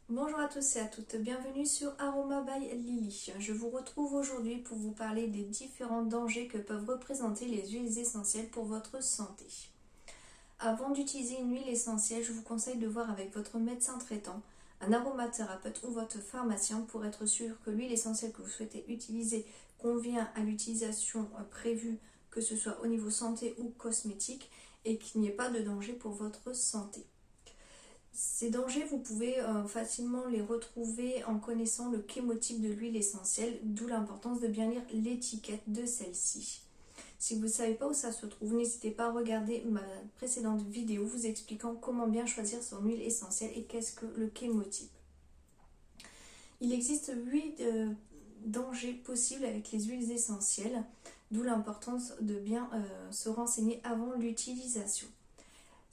Bonjour à tous et à toutes, bienvenue sur Aroma by Lily. Je vous retrouve aujourd'hui pour vous parler des différents dangers que peuvent représenter les huiles essentielles pour votre santé. Avant d'utiliser une huile essentielle, je vous conseille de voir avec votre médecin traitant, un aromathérapeute ou votre pharmacien pour être sûr que l'huile essentielle que vous souhaitez utiliser convient à l'utilisation prévue, que ce soit au niveau santé ou cosmétique, et qu'il n'y ait pas de danger pour votre santé. Ces dangers, vous pouvez facilement les retrouver en connaissant le chémotype de l'huile essentielle, d'où l'importance de bien lire l'étiquette de celle-ci. Si vous ne savez pas où ça se trouve, n'hésitez pas à regarder ma précédente vidéo vous expliquant comment bien choisir son huile essentielle et qu'est-ce que le chémotype. Il existe 8 dangers possibles avec les huiles essentielles, d'où l'importance de bien se renseigner avant l'utilisation.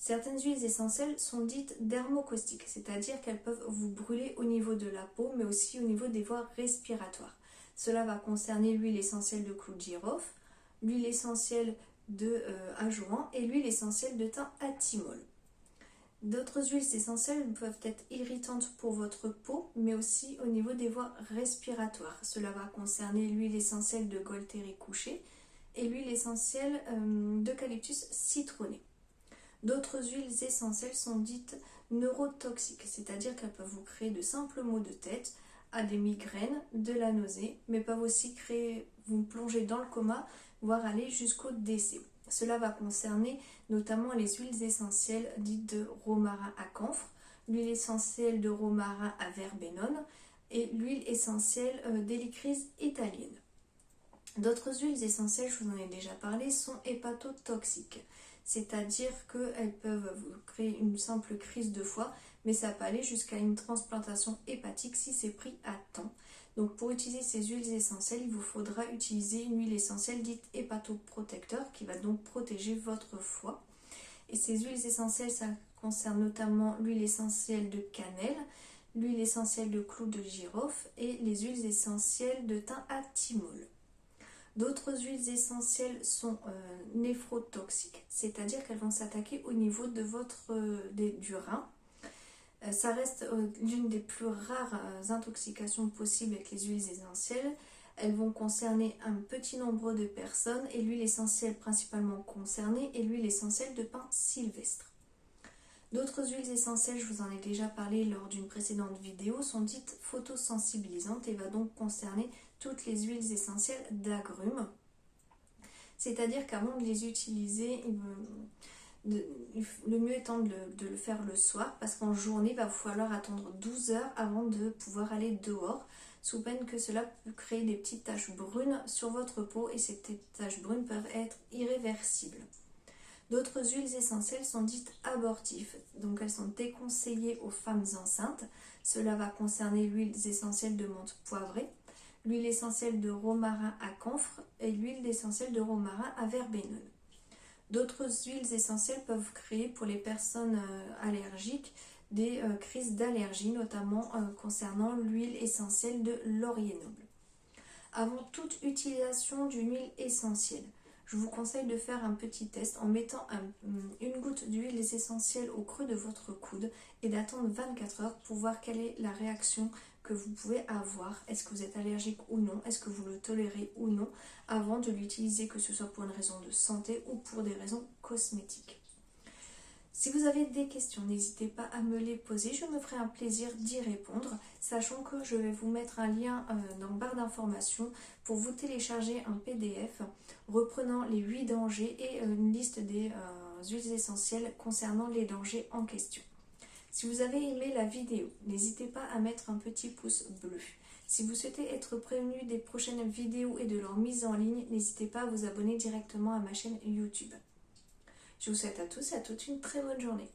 Certaines huiles essentielles sont dites dermocaustiques, c'est-à-dire qu'elles peuvent vous brûler au niveau de la peau, mais aussi au niveau des voies respiratoires. Cela va concerner l'huile essentielle de clou de girofle, l'huile essentielle de ajoan et l'huile essentielle de thym à thymol. D'autres huiles essentielles peuvent être irritantes pour votre peau, mais aussi au niveau des voies respiratoires. Cela va concerner l'huile essentielle de Gualtéry couché et l'huile essentielle d'eucalyptus citronné. D'autres huiles essentielles sont dites neurotoxiques, c'est-à-dire qu'elles peuvent vous créer de simples maux de tête, à des migraines, de la nausée, mais peuvent aussi vous plonger dans le coma, voire aller jusqu'au décès. Cela va concerner notamment les huiles essentielles dites de romarin à camphre, l'huile essentielle de romarin à verbenone et l'huile essentielle d'hélicryse italienne. D'autres huiles essentielles, je vous en ai déjà parlé, sont hépatotoxiques. C'est-à-dire qu'elles peuvent vous créer une simple crise de foie, mais ça peut aller jusqu'à une transplantation hépatique si c'est pris à temps. Donc pour utiliser ces huiles essentielles, il vous faudra utiliser une huile essentielle dite hépatoprotecteur qui va donc protéger votre foie. Et ces huiles essentielles, ça concerne notamment l'huile essentielle de cannelle, l'huile essentielle de clou de girofle et les huiles essentielles de thym à thymol. D'autres huiles essentielles sont néphrotoxiques, c'est-à-dire qu'elles vont s'attaquer au niveau de du rein. Ça reste l'une des plus rares intoxications possibles avec les huiles essentielles. Elles vont concerner un petit nombre de personnes et l'huile essentielle principalement concernée est l'huile essentielle de pin sylvestre. D'autres huiles essentielles, je vous en ai déjà parlé lors d'une précédente vidéo, sont dites photosensibilisantes et va donc concerner toutes les huiles essentielles d'agrumes. C'est-à-dire qu'avant de les utiliser, le mieux étant de le faire le soir, parce qu'en journée, il va falloir attendre 12 heures avant de pouvoir aller dehors, sous peine que cela peut créer des petites taches brunes sur votre peau et ces petites taches brunes peuvent être irréversibles. D'autres huiles essentielles sont dites abortives, donc elles sont déconseillées aux femmes enceintes. Cela va concerner l'huile essentielle de menthe poivrée, l'huile essentielle de romarin à camphre et l'huile essentielle de romarin à verbenone. D'autres huiles essentielles peuvent créer pour les personnes allergiques des crises d'allergie, notamment concernant l'huile essentielle de laurier noble. Avant toute utilisation d'une huile essentielle, je vous conseille de faire un petit test en mettant une goutte d'huile essentielle au creux de votre coude et d'attendre 24 heures pour voir quelle est la réaction que vous pouvez avoir. Est-ce que vous êtes allergique ou non? Est-ce que vous le tolérez ou non? Avant de l'utiliser, que ce soit pour une raison de santé ou pour des raisons cosmétiques. Si vous avez des questions, n'hésitez pas à me les poser, je me ferai un plaisir d'y répondre, sachant que je vais vous mettre un lien dans la barre d'informations pour vous télécharger un PDF reprenant les 8 dangers et une liste des huiles essentielles concernant les dangers en question. Si vous avez aimé la vidéo, n'hésitez pas à mettre un petit pouce bleu. Si vous souhaitez être prévenu des prochaines vidéos et de leur mise en ligne, n'hésitez pas à vous abonner directement à ma chaîne YouTube. Je vous souhaite à tous et à toutes une très bonne journée.